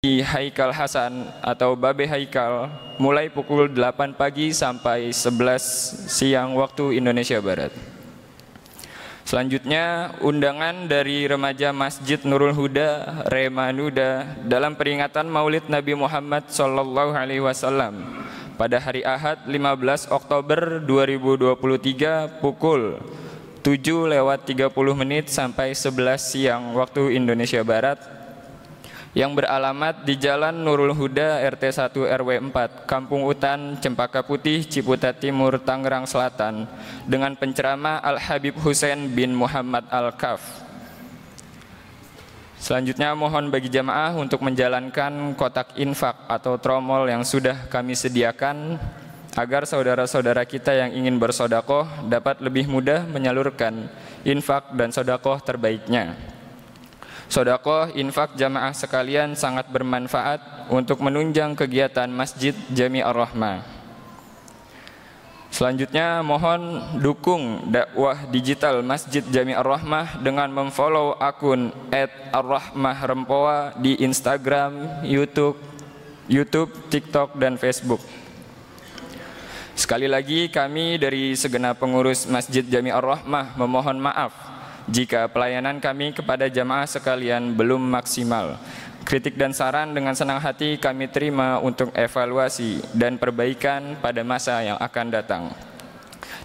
di Haikal Hasan atau Babe Haikal mulai pukul 8 pagi sampai 11 siang waktu Indonesia Barat. Selanjutnya, undangan dari remaja Masjid Nurul Huda Remanuda dalam peringatan Maulid Nabi Muhammad SAW pada hari Ahad 15 Oktober 2023 pukul 7:30 sampai 11 siang waktu Indonesia Barat yang beralamat di Jalan Nurul Huda RT 1 RW 4 Kampung Utan Cempaka Putih Ciputat Timur Tangerang Selatan dengan penceramah Al-Habib Husain bin Muhammad Al-Kaf. Selanjutnya mohon bagi jamaah untuk menjalankan kotak infak atau tromol yang sudah kami sediakan agar saudara-saudara kita yang ingin bersodakoh dapat lebih mudah menyalurkan infak dan sodakoh terbaiknya. Sodakoh infak jamaah sekalian sangat bermanfaat untuk menunjang kegiatan Masjid Jami Ar-Rahmah. Selanjutnya mohon dukung dakwah digital Masjid Jami Ar-Rahmah dengan memfollow akun @arrahmahrempoa di Instagram, YouTube, TikTok, dan Facebook. Sekali lagi kami dari segenap pengurus Masjid Jami Ar-Rahmah memohon maaf jika pelayanan kami kepada jamaah sekalian belum maksimal. Kritik dan saran dengan senang hati kami terima untuk evaluasi dan perbaikan pada masa yang akan datang.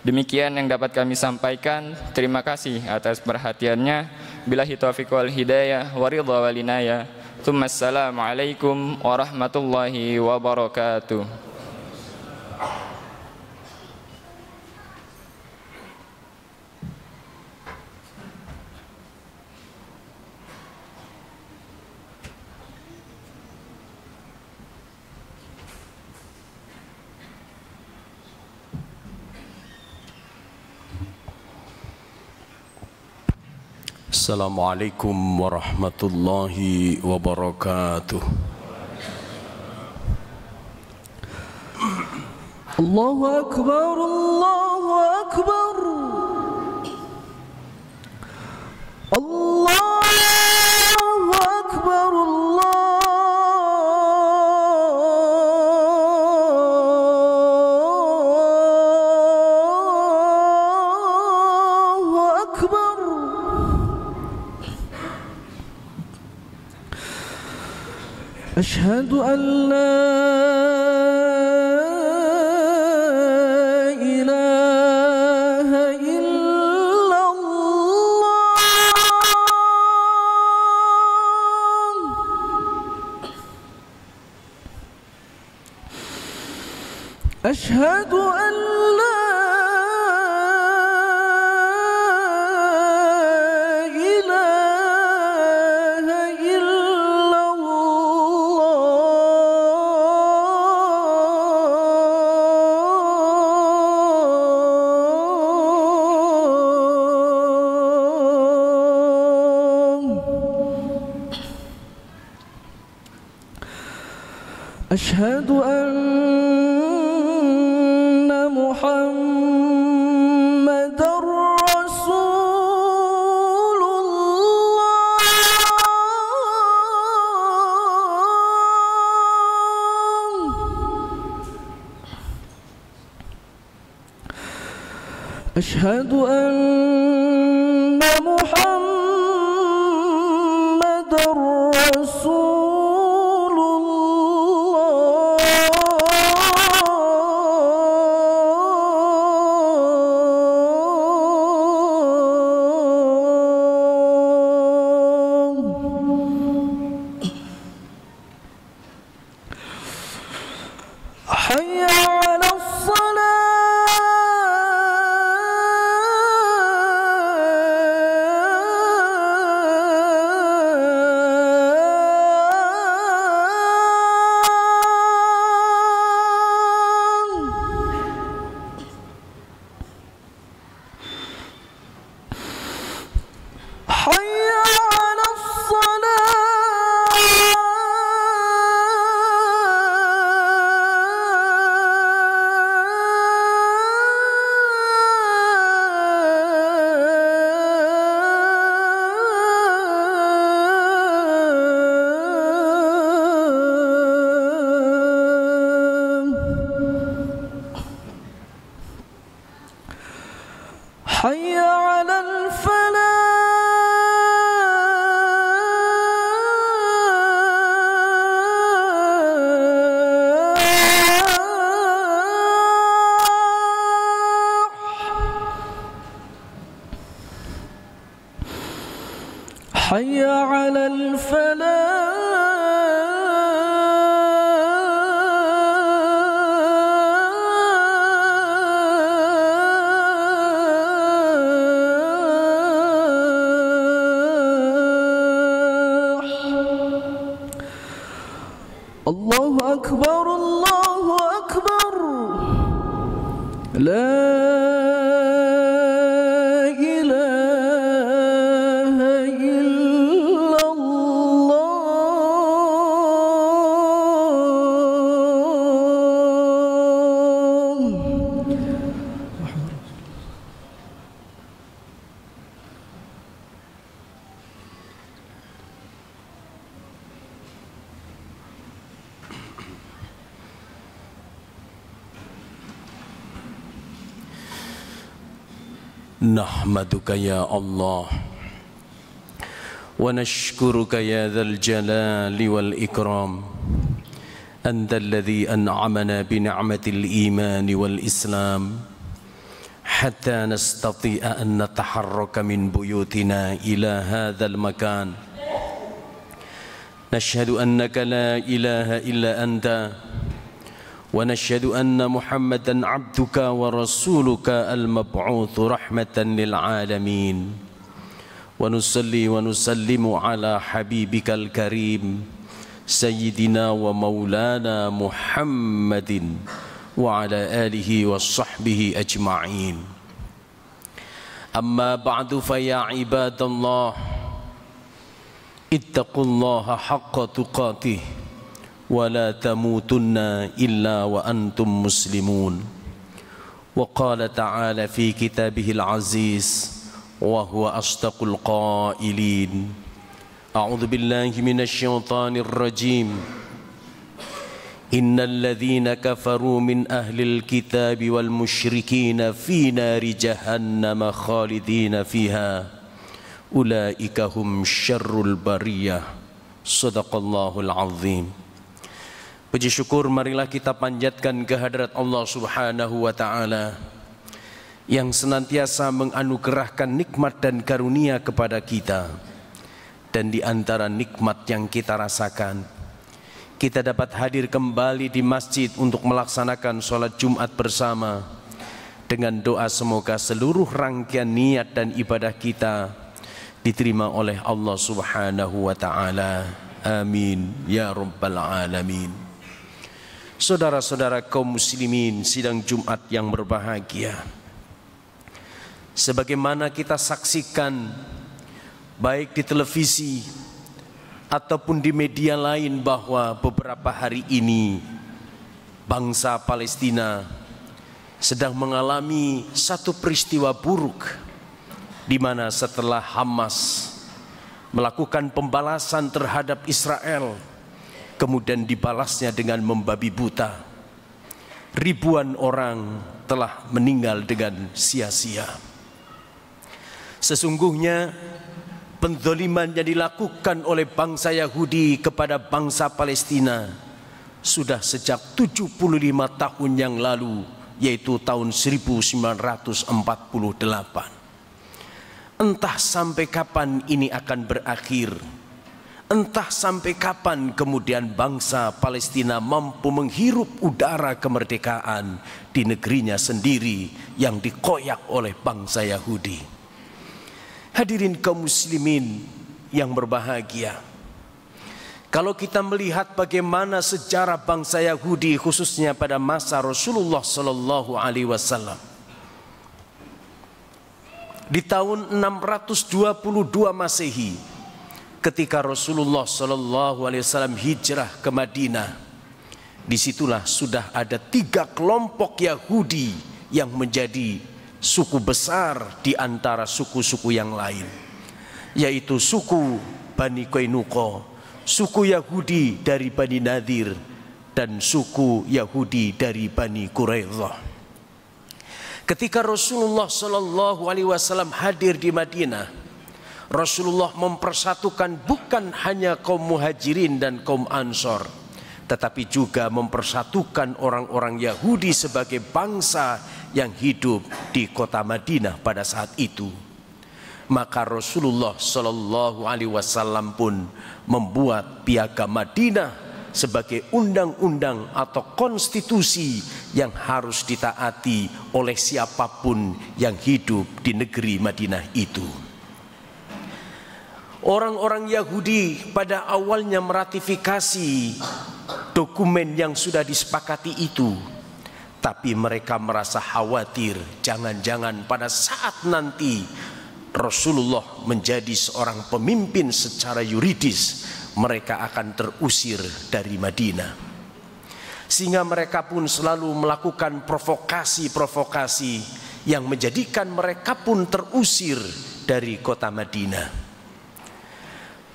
Demikian yang dapat kami sampaikan. Terima kasih atas perhatiannya. Billahi taufiq wal hidayah wa ridha wal inayah. Assalamualaikum warahmatullahi wabarakatuh. Assalamualaikum warahmatullahi wabarakatuh. Allahu Akbar, Allahu Akbar, Allahu Akbar, Allahu Akbar. أشهد أن لا إله إلا الله أشهد أن لا أشهد أن محمدًا رسول الله أشهد أن محمدًا رسول حي على الفلاح الله أكبر الله أكبر لا إله إلا الله. نحمدك يا الله ونشكرك يا ذا الجلال والإكرام أنت الذي أنعمنا بنعمة الإيمان والإسلام حتى نستطيع أن نتحرك من بيوتنا إلى هذا المكان. نشهد أنك لا إله إلا أنت ونشهد أن محمدًا عبدك ورسولك المبعوث رحمة للعالمين ونصلي ونسلم على حبيبك الكريم سيدنا ومولانا محمد وعلى آله وصحبه أجمعين. أما بعد فيا عباد الله اتقوا الله حق تقاته ولا تموتن إلا وأنتم مسلمون. وقال تعالى في كتابه العزيز وهو أصدق القائلين أعوذ بالله من الشيطان الرجيم إن الذين كفروا من أهل الكتاب والمشركين في نار جهنم خالدين فيها أولئك هم شر البرية. صدق الله العظيم. Puji syukur marilah kita panjatkan kehadirat Allah Subhanahu wa Ta'ala yang senantiasa menganugerahkan nikmat dan karunia kepada kita. Dan di antara nikmat yang kita rasakan, kita dapat hadir kembali di masjid untuk melaksanakan sholat Jumat bersama, dengan doa semoga seluruh rangkaian niat dan ibadah kita diterima oleh Allah Subhanahu wa Ta'ala. Amin ya rabbal alamin. Saudara-saudara kaum muslimin sidang Jumat yang berbahagia, sebagaimana kita saksikan baik di televisi ataupun di media lain bahwa beberapa hari ini bangsa Palestina sedang mengalami satu peristiwa buruk, di mana setelah Hamas melakukan pembalasan terhadap Israel, kemudian dibalasnya dengan membabi buta. Ribuan orang telah meninggal dengan sia-sia. Sesungguhnya penzaliman yang dilakukan oleh bangsa Yahudi kepada bangsa Palestina sudah sejak 75 tahun yang lalu, yaitu tahun 1948. Entah sampai kapan ini akan berakhir. Entah sampai kapan kemudian bangsa Palestina mampu menghirup udara kemerdekaan di negerinya sendiri yang dikoyak oleh bangsa Yahudi. Hadirin kaum muslimin yang berbahagia, kalau kita melihat bagaimana sejarah bangsa Yahudi khususnya pada masa Rasulullah Sallallahu Alaihi Wasallam, di tahun 622 Masehi, ketika Rasulullah Sallallahu Alaihi Wasallam hijrah ke Madinah, disitulah sudah ada 3 kelompok Yahudi yang menjadi suku besar di antara suku-suku yang lain, yaitu suku Bani Qainuqa, suku Yahudi dari Bani Nadir, dan suku Yahudi dari Bani Quraidah. Ketika Rasulullah Sallallahu Alaihi Wasallam hadir di Madinah, Rasulullah mempersatukan bukan hanya kaum muhajirin dan kaum ansor, tetapi juga mempersatukan orang-orang Yahudi sebagai bangsa yang hidup di kota Madinah pada saat itu. Maka Rasulullah Shallallahu Alaihi Wasallam pun membuat Piagam Madinah sebagai undang-undang atau konstitusi yang harus ditaati oleh siapapun yang hidup di negeri Madinah itu. Orang-orang Yahudi pada awalnya meratifikasi dokumen yang sudah disepakati itu, tapi mereka merasa khawatir jangan-jangan pada saat nanti Rasulullah menjadi seorang pemimpin secara yuridis, mereka akan terusir dari Madinah. Sehingga mereka pun selalu melakukan provokasi-provokasi yang menjadikan mereka pun terusir dari kota Madinah.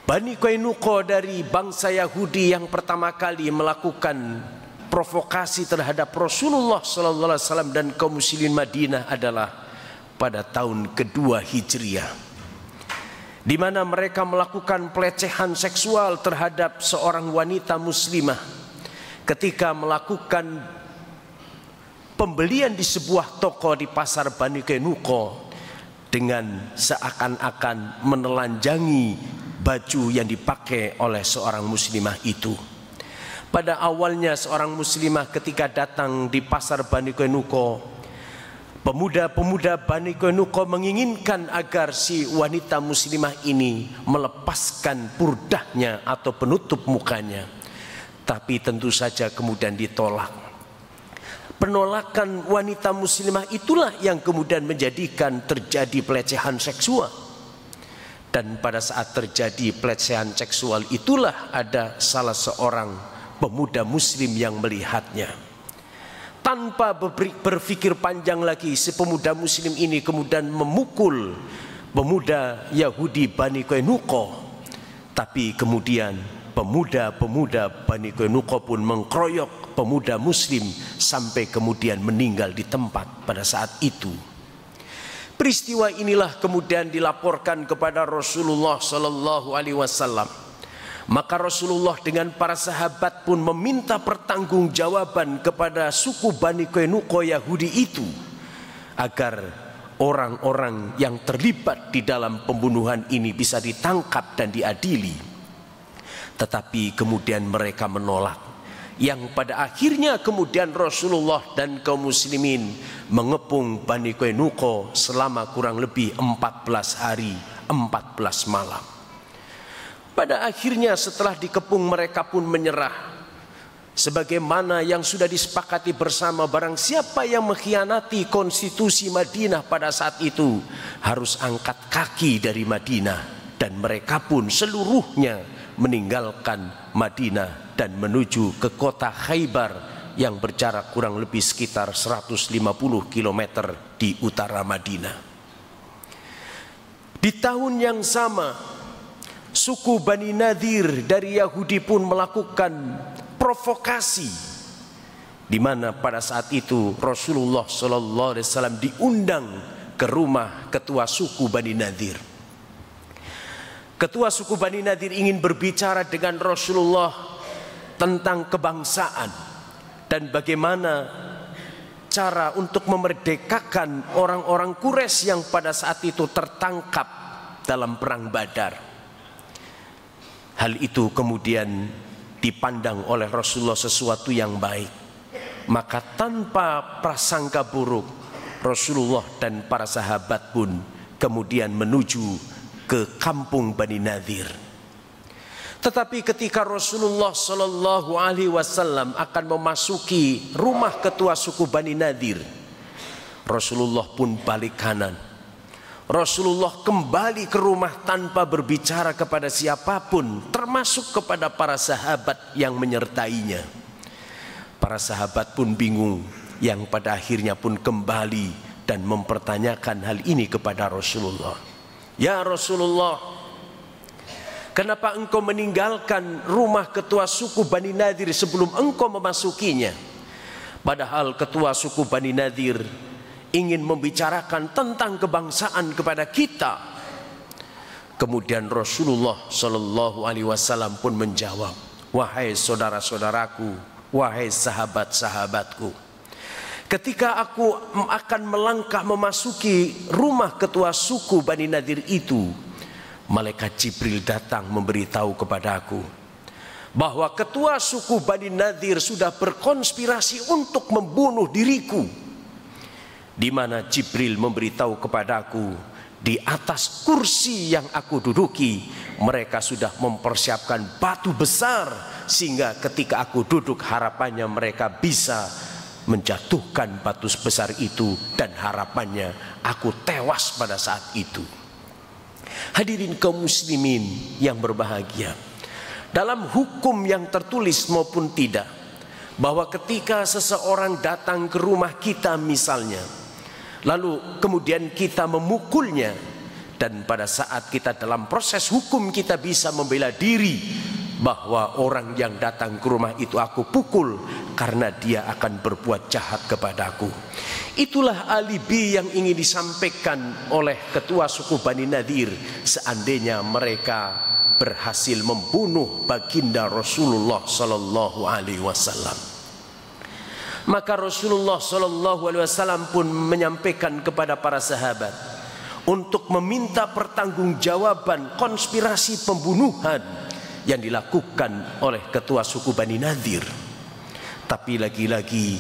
Bani Qainuqa dari bangsa Yahudi yang pertama kali melakukan provokasi terhadap Rasulullah SAW dan kaum muslimin Madinah adalah pada tahun kedua Hijriah, di mana mereka melakukan pelecehan seksual terhadap seorang wanita muslimah ketika melakukan pembelian di sebuah toko di pasar Bani Qainuqa dengan seakan-akan menelanjangi baju yang dipakai oleh seorang muslimah itu. Pada awalnya seorang muslimah ketika datang di pasar Bani Qainuqa, pemuda-pemuda Bani Qainuqa menginginkan agar si wanita muslimah ini melepaskan purdahnya atau penutup mukanya. Tapi tentu saja kemudian ditolak. Penolakan wanita muslimah itulah yang kemudian menjadikan terjadi pelecehan seksual. Dan pada saat terjadi pelecehan seksual itulah ada salah seorang pemuda muslim yang melihatnya. Tanpa berpikir panjang lagi, si pemuda muslim ini kemudian memukul pemuda Yahudi Bani Qainuqa. Tapi kemudian pemuda-pemuda Bani Qainuqa pun mengkeroyok pemuda muslim sampai kemudian meninggal di tempat pada saat itu. Peristiwa inilah kemudian dilaporkan kepada Rasulullah Sallallahu Alaihi Wasallam. Maka Rasulullah dengan para sahabat pun meminta pertanggungjawaban kepada suku Bani Qainuqa Yahudi itu, agar orang-orang yang terlibat di dalam pembunuhan ini bisa ditangkap dan diadili. Tetapi kemudian mereka menolak, yang pada akhirnya kemudian Rasulullah dan kaum muslimin mengepung Bani Qainuqa selama kurang lebih 14 hari 14 malam. Pada akhirnya setelah dikepung mereka pun menyerah. Sebagaimana yang sudah disepakati bersama, barang siapa yang mengkhianati konstitusi Madinah pada saat itu harus angkat kaki dari Madinah. Dan mereka pun seluruhnya meninggalkan Madinah dan menuju ke kota Khaybar yang berjarak kurang lebih sekitar 150 km di utara Madinah. Di tahun yang sama, suku Bani Nadir dari Yahudi pun melakukan provokasi, di mana pada saat itu Rasulullah SAW diundang ke rumah ketua suku Bani Nadir. Ketua suku Bani Nadir ingin berbicara dengan Rasulullah tentang kebangsaan dan bagaimana cara untuk memerdekakan orang-orang Quraisy yang pada saat itu tertangkap dalam perang Badar. Hal itu kemudian dipandang oleh Rasulullah sesuatu yang baik. Maka tanpa prasangka buruk, Rasulullah dan para sahabat pun kemudian menuju ke kampung Bani Nadir. Tetapi ketika Rasulullah Sallallahu Alaihi Wasallam akan memasuki rumah ketua suku Bani Nadir, Rasulullah pun balik kanan. Rasulullah kembali ke rumah tanpa berbicara kepada siapapun, termasuk kepada para sahabat yang menyertainya. Para sahabat pun bingung, yang pada akhirnya pun kembali dan mempertanyakan hal ini kepada Rasulullah. Ya Rasulullah, kenapa engkau meninggalkan rumah ketua suku Bani Nadir sebelum engkau memasukinya? Padahal ketua suku Bani Nadir ingin membicarakan tentang kebangsaan kepada kita. Kemudian Rasulullah Shallallahu Alaihi Wasallam pun menjawab, wahai saudara-saudaraku, wahai sahabat-sahabatku, Ketika aku akan melangkah memasuki rumah ketua suku Bani Nadir itu, malaikat Jibril datang memberitahu kepadaku bahwa ketua suku Bani Nadir sudah berkonspirasi untuk membunuh diriku. Di mana Jibril memberitahu kepadaku, di atas kursi yang aku duduki, mereka sudah mempersiapkan batu besar, sehingga ketika aku duduk harapannya mereka bisa menjatuhkan batu besar itu, dan harapannya aku tewas pada saat itu. Hadirin kaum muslimin yang berbahagia, dalam hukum yang tertulis maupun tidak, bahwa ketika seseorang datang ke rumah kita misalnya, lalu kemudian kita memukulnya, dan pada saat kita dalam proses hukum kita bisa membela diri bahwa orang yang datang ke rumah itu aku pukul karena dia akan berbuat jahat kepadaku. Itulah alibi yang ingin disampaikan oleh ketua suku Bani Nadir seandainya mereka berhasil membunuh baginda Rasulullah sallallahu alaihi wasallam. Maka Rasulullah sallallahu alaihi wasallam pun menyampaikan kepada para sahabat untuk meminta pertanggungjawaban konspirasi pembunuhan yang dilakukan oleh ketua suku Bani Nadir. Tapi lagi-lagi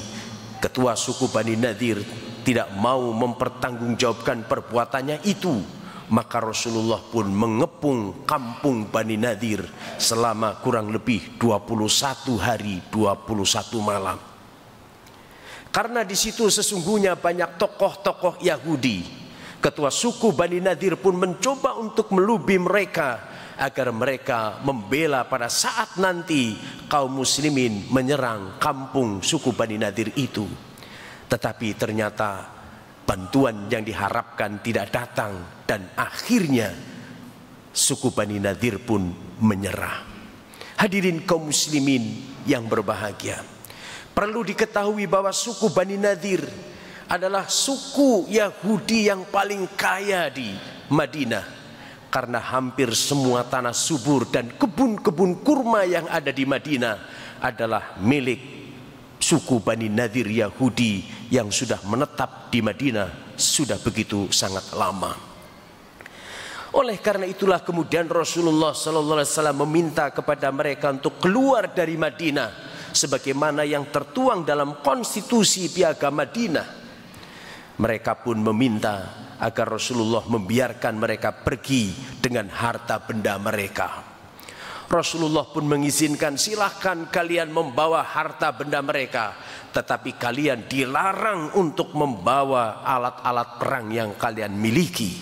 ketua suku Bani Nadir tidak mau mempertanggungjawabkan perbuatannya itu. Maka Rasulullah pun mengepung kampung Bani Nadir selama kurang lebih 21 hari 21 malam. Karena di situ sesungguhnya banyak tokoh-tokoh Yahudi. Ketua suku Bani Nadir pun mencoba untuk melubi mereka agar mereka membela pada saat nanti kaum muslimin menyerang kampung suku Bani Nadir itu. Tetapi ternyata bantuan yang diharapkan tidak datang, dan akhirnya suku Bani Nadir pun menyerah. Hadirin kaum muslimin yang berbahagia, perlu diketahui bahwa suku Bani Nadir adalah suku Yahudi yang paling kaya di Madinah, karena hampir semua tanah subur dan kebun-kebun kurma yang ada di Madinah adalah milik suku Bani Nadir Yahudi yang sudah menetap di Madinah sudah begitu sangat lama. Oleh karena itulah kemudian Rasulullah SAW meminta kepada mereka untuk keluar dari Madinah sebagaimana yang tertuang dalam konstitusi Piagam Madinah. Mereka pun meminta agar Rasulullah membiarkan mereka pergi dengan harta benda mereka. Rasulullah pun mengizinkan, silahkan kalian membawa harta benda mereka, tetapi kalian dilarang untuk membawa alat-alat perang yang kalian miliki.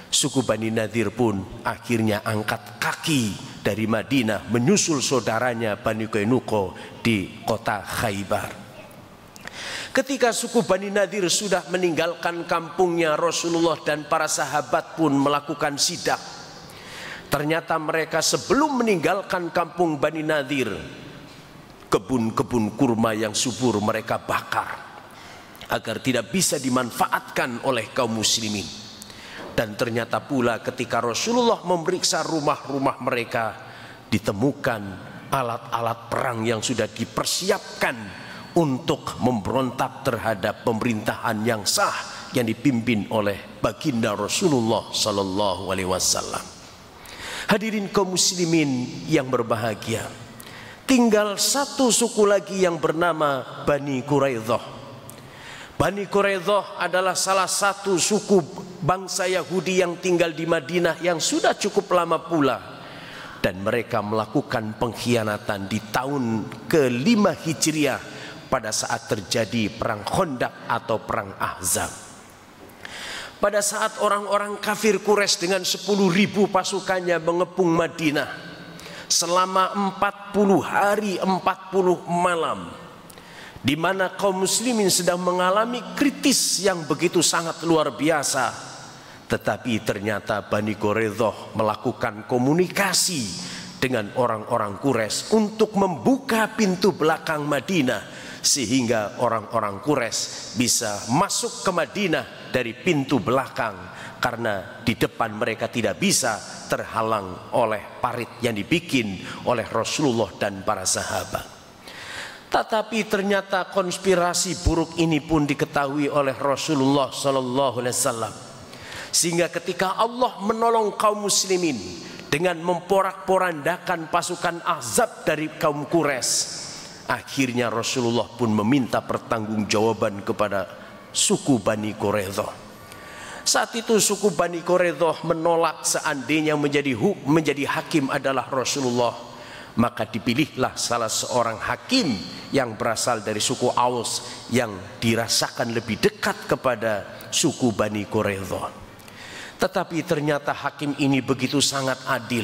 Suku Bani Nadir pun akhirnya angkat kaki dari Madinah menyusul saudaranya Bani Qainuqa di kota Khaybar. Ketika suku Bani Nadir sudah meninggalkan kampungnya, Rasulullah dan para sahabat pun melakukan sidak. Ternyata mereka sebelum meninggalkan kampung Bani Nadir, kebun-kebun kurma yang subur mereka bakar agar tidak bisa dimanfaatkan oleh kaum muslimin. Dan ternyata pula ketika Rasulullah memeriksa rumah-rumah mereka, ditemukan alat-alat perang yang sudah dipersiapkan untuk memberontak terhadap pemerintahan yang sah yang dipimpin oleh baginda Rasulullah sallallahu alaihi wasallam. Hadirin kaum muslimin yang berbahagia, tinggal satu suku lagi yang bernama Bani Quraidah. Bani Quraidah adalah salah satu suku bangsa Yahudi yang tinggal di Madinah yang sudah cukup lama pula, dan mereka melakukan pengkhianatan di tahun ke-5 Hijriah pada saat terjadi perang Khandaq atau perang Ahzab. Pada saat orang-orang kafir Quraisy dengan 10.000 pasukannya mengepung Madinah selama 40 hari 40 malam, di mana kaum muslimin sedang mengalami kritis yang begitu sangat luar biasa. Tetapi ternyata Bani Quraidah melakukan komunikasi dengan orang-orang Quraisy untuk membuka pintu belakang Madinah, sehingga orang-orang Quraisy bisa masuk ke Madinah dari pintu belakang, karena di depan mereka tidak bisa terhalang oleh parit yang dibikin oleh Rasulullah dan para sahabat. Tetapi ternyata konspirasi buruk ini pun diketahui oleh Rasulullah sallallahu alaihi wasallam. Sehingga ketika Allah menolong kaum muslimin dengan memporak-porandakan pasukan Ahzab dari kaum Quraisy, akhirnya Rasulullah pun meminta pertanggungjawaban kepada suku Bani Quraidah. Saat itu suku Bani Quraidah menolak seandainya menjadi hakim adalah Rasulullah. Maka dipilihlah salah seorang hakim yang berasal dari suku Aus yang dirasakan lebih dekat kepada suku Bani Quraidah. Tetapi ternyata hakim ini begitu sangat adil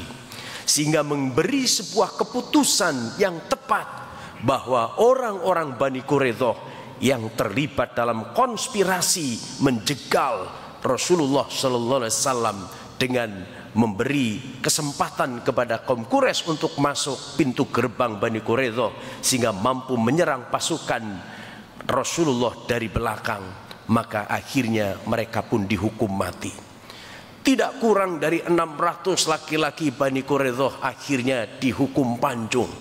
sehingga memberi sebuah keputusan yang tepat bahwa orang-orang Bani Quraidah yang terlibat dalam konspirasi menjegal Rasulullah sallallahu alaihi wasallam dengan memberi kesempatan kepada kaum Quraisy untuk masuk pintu gerbang Bani Quraidah sehingga mampu menyerang pasukan Rasulullah dari belakang, maka akhirnya mereka pun dihukum mati. Tidak kurang dari 600 laki-laki Bani Quraidah akhirnya dihukum panjung.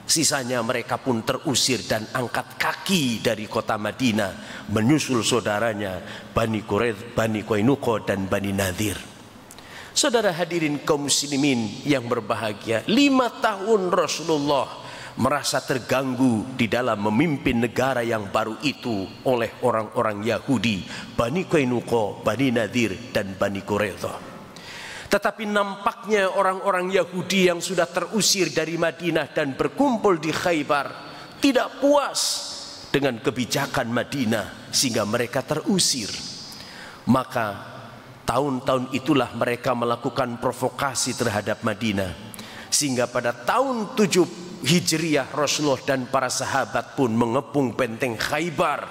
Sisanya mereka pun terusir dan angkat kaki dari kota Madinah menyusul saudaranya Bani Quraidah, Bani Qainuqa dan Bani Nadir. Saudara hadirin kaum muslimin yang berbahagia, 5 tahun Rasulullah merasa terganggu di dalam memimpin negara yang baru itu oleh orang-orang Yahudi, Bani Qainuqa, Bani Nadir dan Bani Quraidah. Tetapi nampaknya orang-orang Yahudi yang sudah terusir dari Madinah dan berkumpul di Khaybar tidak puas dengan kebijakan Madinah sehingga mereka terusir. Maka tahun-tahun itulah mereka melakukan provokasi terhadap Madinah, sehingga pada tahun 7 Hijriah Rasulullah dan para sahabat pun mengepung benteng Khaybar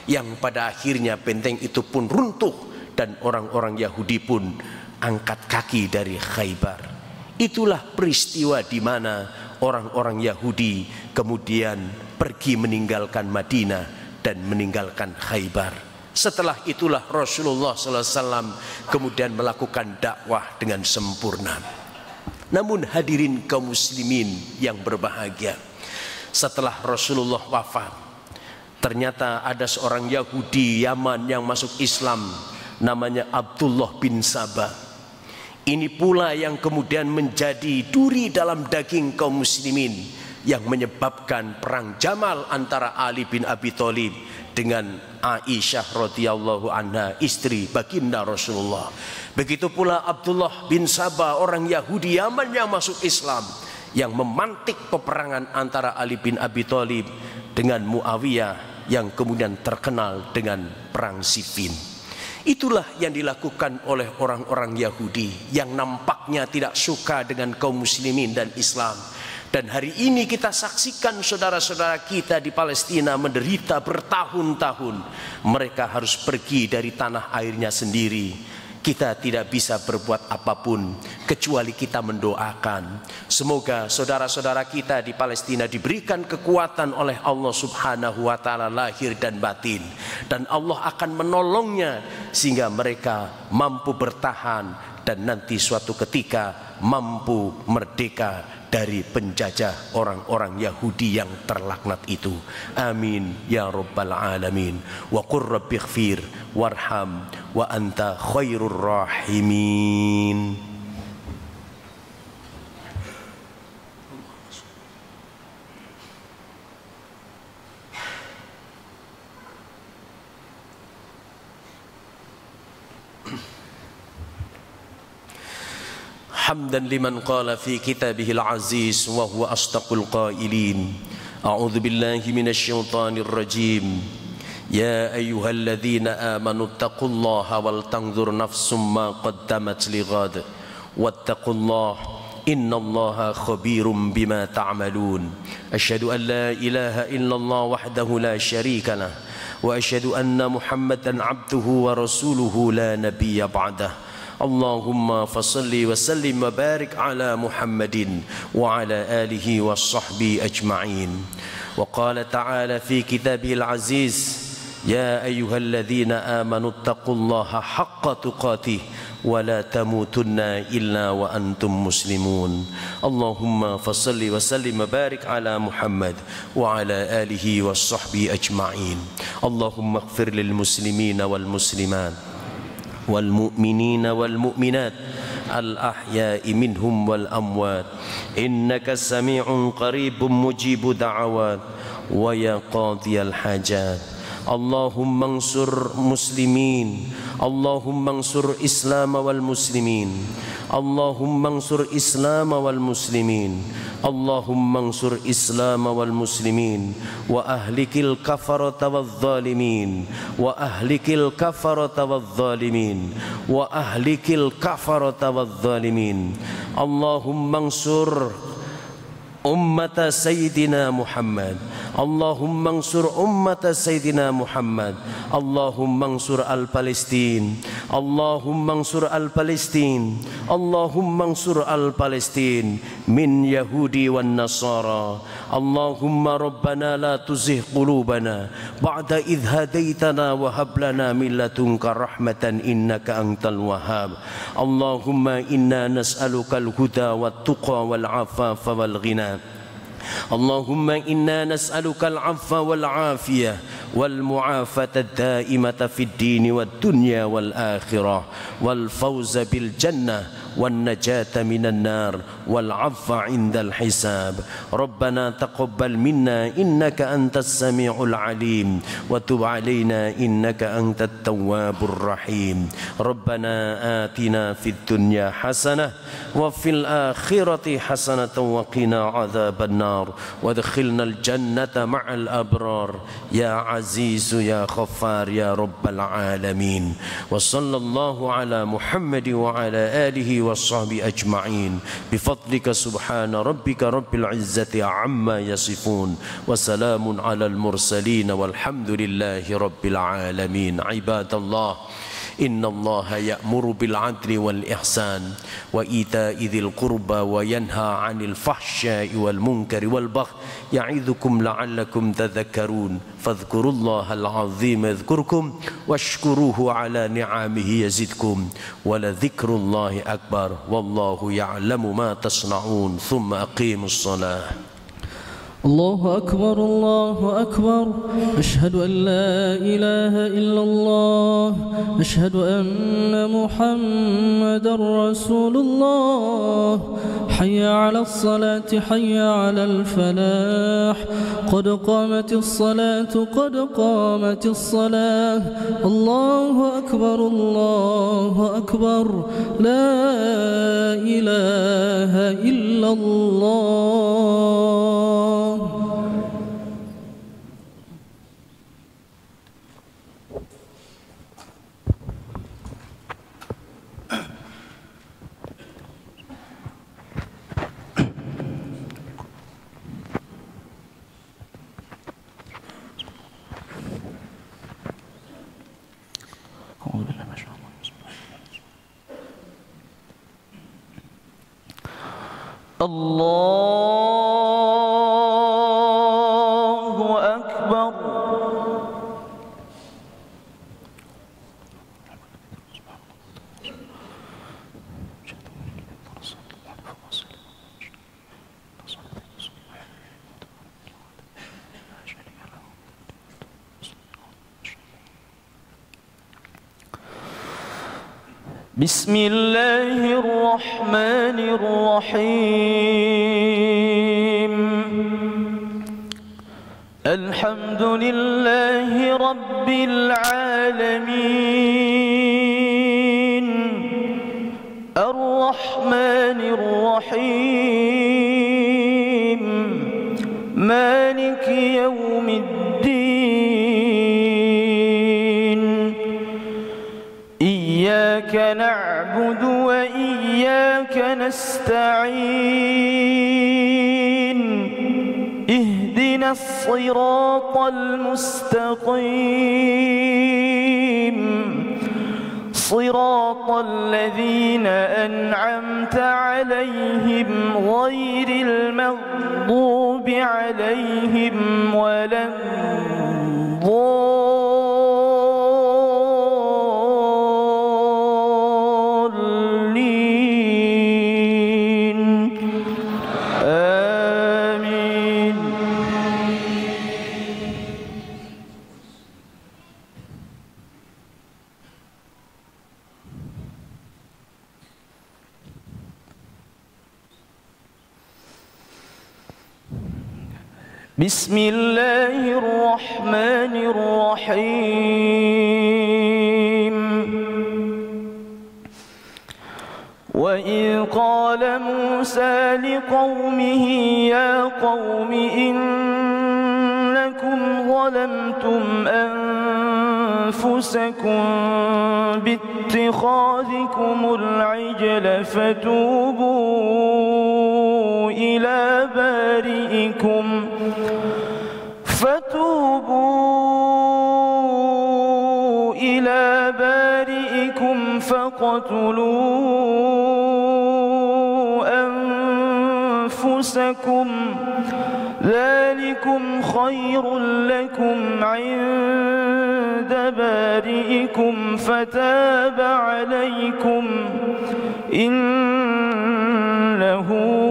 yang pada akhirnya benteng itu pun runtuh dan orang-orang Yahudi pun angkat kaki dari Khaybar. Itulah peristiwa di mana orang-orang Yahudi kemudian pergi meninggalkan Madinah dan meninggalkan Khaybar. Setelah itulah Rasulullah SAW kemudian melakukan dakwah dengan sempurna. Namun hadirin kaum muslimin yang berbahagia, setelah Rasulullah wafat, ternyata ada seorang Yahudi Yaman yang masuk Islam, namanya Abdullah bin Sabah. Ini pula yang kemudian menjadi duri dalam daging kaum muslimin yang menyebabkan perang Jamal antara Ali bin Abi Thalib dengan Aisyah radhiyallahu anha, istri baginda Rasulullah. Begitu pula Abdullah bin Sabah, orang Yahudi Yaman yang masuk Islam, yang memantik peperangan antara Ali bin Abi Thalib dengan Muawiyah yang kemudian terkenal dengan perang Siffin. Itulah yang dilakukan oleh orang-orang Yahudi yang nampaknya tidak suka dengan kaum muslimin dan Islam. Dan hari ini kita saksikan saudara-saudara kita di Palestina menderita bertahun-tahun. Mereka harus pergi dari tanah airnya sendiri. Kita tidak bisa berbuat apapun kecuali kita mendoakan. Semoga saudara-saudara kita di Palestina diberikan kekuatan oleh Allah Subhanahu wa taala lahir dan batin, dan Allah akan menolongnya sehingga mereka mampu bertahan dan nanti suatu ketika mampu merdeka dari penjajah orang-orang Yahudi yang terlaknat itu. Amin ya rabbal alamin. Wa qur rabbighfir warham wa anta khairur rahimin. حمدا لمن قال في كتابه العزيز وهو أصدق القائلين أعوذ بالله من الشيطان الرجيم يا أيها الذين آمنوا اتقوا الله ولتنظر نفس ما قدمت لغد واتقوا الله إن الله خبير بما تعملون أشهد أن لا إله إلا الله وحده لا شريك له وأشهد أن محمدا عبده ورسوله لا نبي بعده اللهم فصل وسلم وبارك على محمد وعلى آله وصحبه أجمعين. وقال تعالى في كتابه العزيز يا أيها الذين آمنوا اتقوا الله حق تقاته ولا تموتن إلا وأنتم مسلمون اللهم فصل وسلم وبارك على محمد وعلى آله وصحبه أجمعين اللهم اغفر للمسلمين والمسلمات والمؤمنين والمؤمنات الأحياء منهم والأموات إنك سميع قريب مجيب دعوات ويا قاضي الحاجات اللهم انصر مسلمين اللهم انصر إسلام والمسلمين اللهم انصر إسلام والمسلمين اللهم انصر إسلام والمسلمين وأهلك الكفرة والظالمين وأهلك الكفرة والظالمين وأهلك الكفرة والظالمين اللهم انصر أمة سيدنا محمد اللهم انصر أمة سيدنا محمد اللهم انصر الفلسطين اللهم انصر الفلسطين اللهم انصر الفلسطين من يهود والنصارى اللهم ربنا لا تزغ قلوبنا بعد إذ هديتنا وهب لنا من لدنك رحمة إنك أنت الوهاب اللهم إنا نسألك الهدى والتقى والعفاف والغنى اللهم إنا نسألك العفو والعافية والمعافاة الدائمة في الدين والدنيا والآخرة والفوز بالجنة والنجاة من النار والعفو عند الحساب ربنا تقبل منا إنك أنت السميع العليم وتب علينا إنك أنت التواب الرحيم ربنا آتنا في الدنيا حسنة وفي الآخرة حسنة وقنا عذاب النار وادخلنا الجنة مع الأبرار يا عزيز يا غفار يا رب العالمين وصلى الله على محمد وعلى آله وصحبه أجمعين بفضلك سبحان ربك رب العزة عما يصفون وسلام على المرسلين والحمد لله رب العالمين عباد الله إن الله يأمر بالعدل والإحسان وإيتاء ذي القربى وينهى عن الفحشاء والمنكر والبغي يعظكم لعلكم تذكرون فاذكروا الله العظيم يذكركم واشكروه على نعمه يزدكم ولذكر الله أكبر والله يعلم ما تصنعون ثم أقيموا الصلاة الله أكبر الله أكبر أشهد أن لا إله إلا الله أشهد أن محمدا رسول الله حي على الصلاة حي على الفلاح قد قامت الصلاة قد قامت الصلاة الله أكبر الله أكبر لا إله إلا الله الله أكبر بسم الله الرحمن الرحيم الحمد لله رب العالمين الرحمن الرحيم مالك يوم الدين إياك نعبد وإياك نستعين اهدنا الصراط المستقيم صراط الذين أنعمت عليهم غير المغضوب عليهم ولا الضالين بسم الله الرحمن الرحيم وإذ قال موسى لقومه يا قوم إنكم ظلمتم أنفسكم باتخاذكم العجل فتوبوا إلى بارئكم فاقتلوا أنفسكم ذلكم خير لكم عند بارئكم فتاب عليكم إنه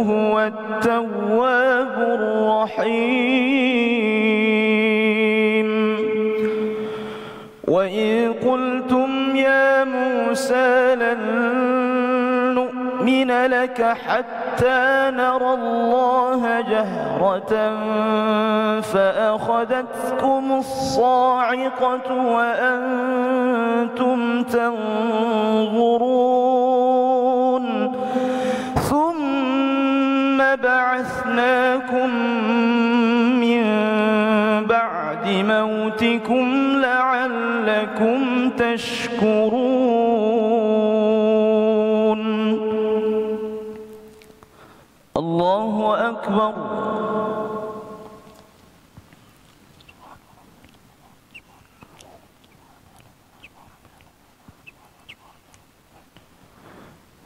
هو التواب الرحيم وإذ قلتم يا موسى لن نؤمن لك حتى نرى الله جهرة فأخذتكم الصاعقة وأنتم تنظرون ثم بعثناكم من بعد موتكم لعلكم تشكرون الله أكبر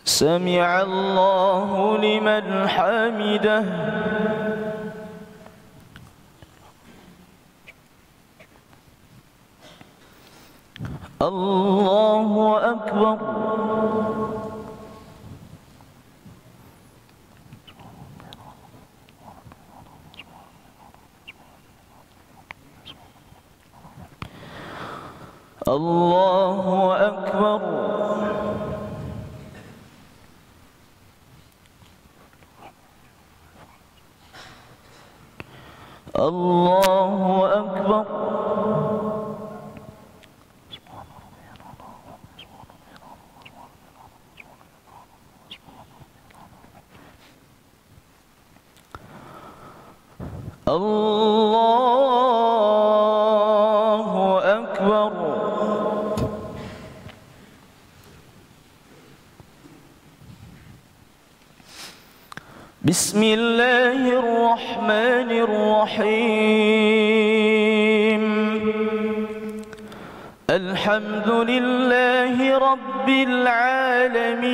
سمع الله لمن حمده الله أكبر الله أكبر الله أكبر الله أكبر بسم الله الرحمن الرحيم الحمد لله رب العالمين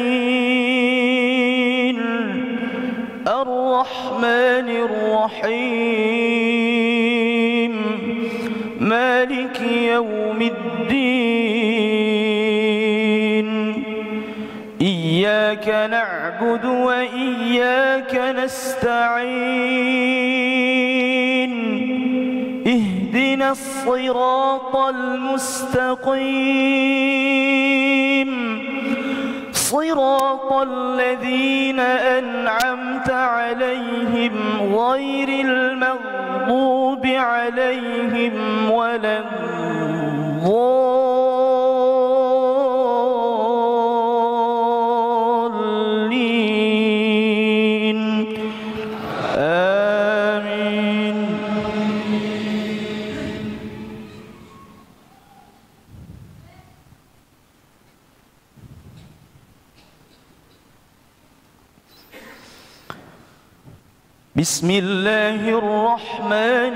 الرحمن الرحيم مالك يوم الدين إياك نعبد وإياك نستعين اهدنا الصراط المستقيم صراط الذين أنعمت عليهم غير المغضوب عليهم ولا الضالين آمين بسم الله الرحمن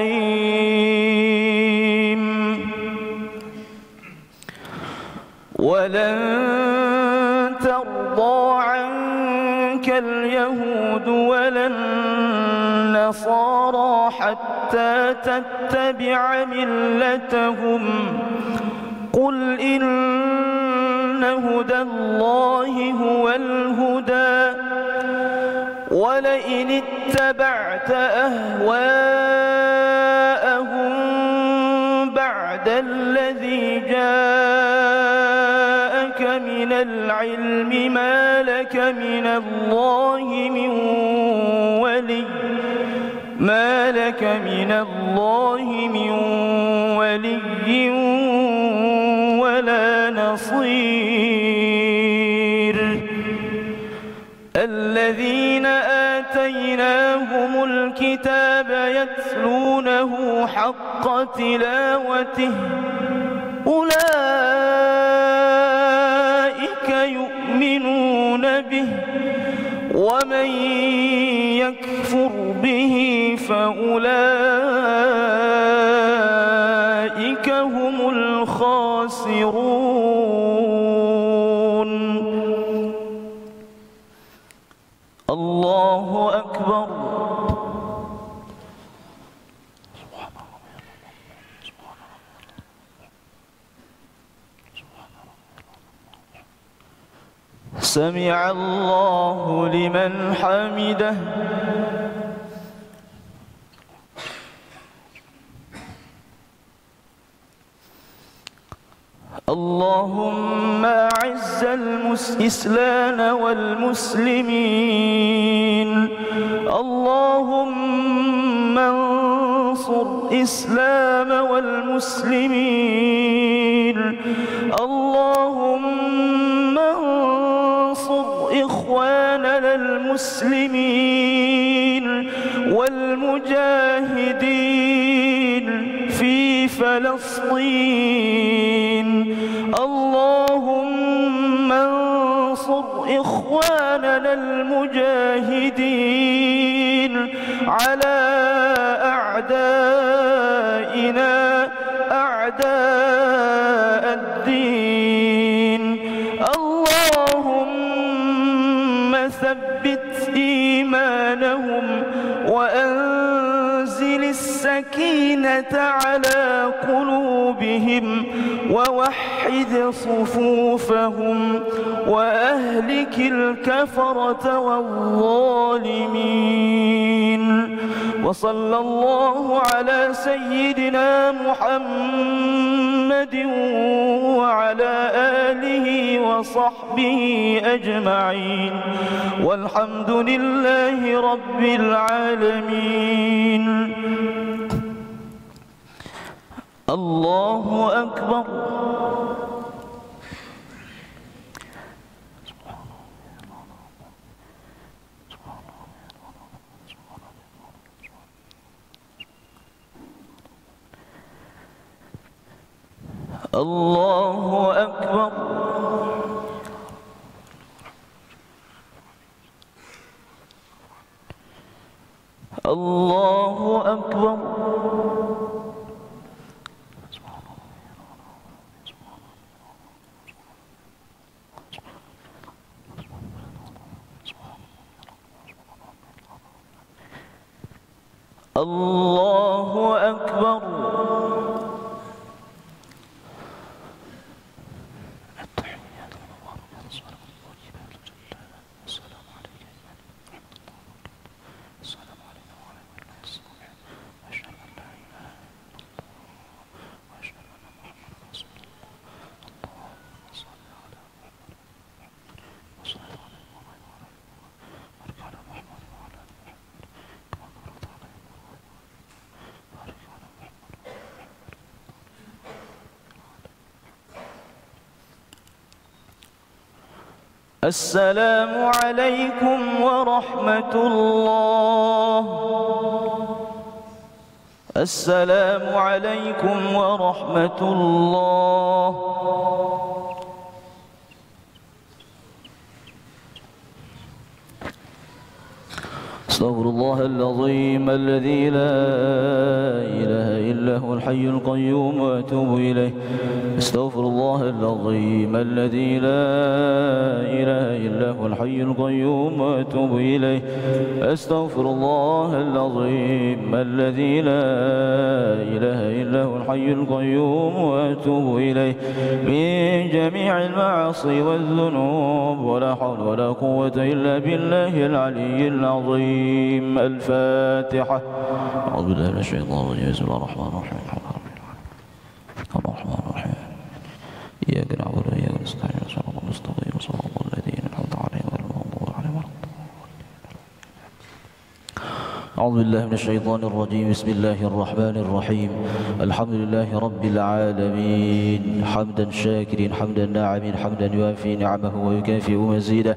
الرحيم ولن ترضى عنك اليهود ولا النصارى حتى تتبع ملتهم قل إن هدى الله هو الهدى ولئن اتبعت أهواءهم بعد الذي جاءك من العلم ما لك من الله من ولي ما ما لك من الله من ولي ولا نصير الذين آتيناهم الكتاب يتلونه حق تلاوته أولئك يؤمنون به ومن يكفر به فأولئك هم الخاسرون. الله أكبر. سمع الله لمن حمده. اللهم أعز الإسلام والمسلمين. اللهم انصر الإسلام والمسلمين. اللهم انصر إخواننا المسلمين والمجاهدين في فلسطين. اللهم انصر إخواننا المجاهدين على أعدائنا أعداء الدين. اللهم ثبت إيمانهم وأنزل السكينة على قلوبهم ووحد صفوفهم وأهلك الكفرة والظالمين. وصلى الله على سيدنا محمد وعلى آله وصحبه أجمعين والحمد لله رب العالمين. الله أكبر. الله أكبر. الله أكبر. الله أكبر. السلام عليكم ورحمة الله. السلام عليكم ورحمة الله. استغفر الله العظيم الذي لا إله إلا هو الحي القيوم وأتوب إليه. استغفر الله العظيم الذي لا إله إلا هو الحي القيوم وأتوب إليه. استغفر الله العظيم الذي لا إله إلا هو الحي القيوم وأتوب إليه من جميع المعاصي والذنوب ولا حول ولا قوة إلا بالله العلي العظيم. الفاتحة. أعوذ بالله من الشيطان الرجيم. بسم الله الرحمن الرحيم. الرحمن الرحيم إياك نعبد وإياك نستعين صراط المستقيم صراط الذين أنعمت عليهم غير المغضوب عليهم ولا الضالين. أعوذ أعوذ بالله من الشيطان الرجيم. بسم الله الرحمن الرحيم. الحمد لله رب العالمين حمدا شاكرين حمدا ناعمين حمدا يوافي نعمه ويكافئ مزيده.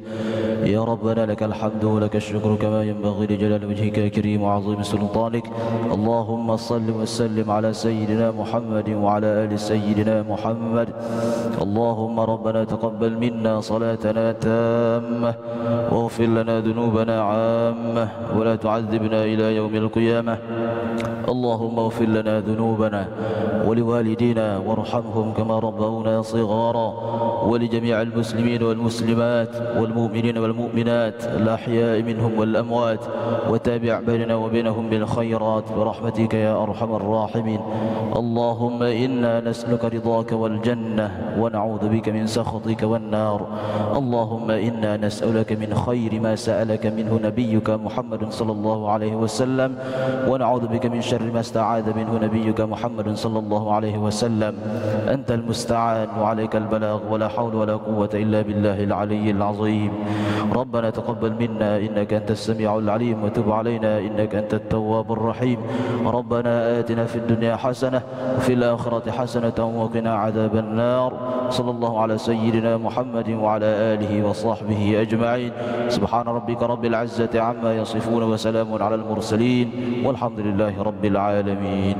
يا ربنا لك الحمد ولك الشكر كما ينبغي لجلال وجهك الكريم وعظيم سلطانك. اللهم صل وسلم على سيدنا محمد وعلى آل سيدنا محمد. اللهم ربنا تقبل منا صلاتنا تامة واغفر لنا ذنوبنا عامة ولا تعذبنا إلى يوم القيامة. اللهم اغفر لنا ذنوبنا ولوالدينا وارحمهم كما ربونا صغارا، ولجميع المسلمين والمسلمات والمؤمنين والمؤمنات الأحياء منهم والأموات، وتابع بيننا وبينهم بالخيرات برحمتك يا أرحم الراحمين. اللهم إنا نسألك رضاك والجنة ونعوذ بك من سخطك والنار. اللهم إنا نسألك من خير ما سألك منه نبيك محمد صلى الله عليه وسلم، ونعوذ بك من شر ما استعاذ منه نبيك محمد صلى الله عليه وسلم. أنت المستعان وعليك البلاغ ولا حول ولا قوة إلا بالله العلي العظيم. ربنا تقبل منا إنك أنت السميع العليم وتب علينا إنك أنت التواب الرحيم. ربنا آتنا في الدنيا حسنة وفي الآخرة حسنة وقنا عذاب النار. صلى الله على سيدنا محمد وعلى آله وصحبه أجمعين. سبحان ربك رب العزة عما يصفون وسلام على المرسلين والحمد لله رب العالمين.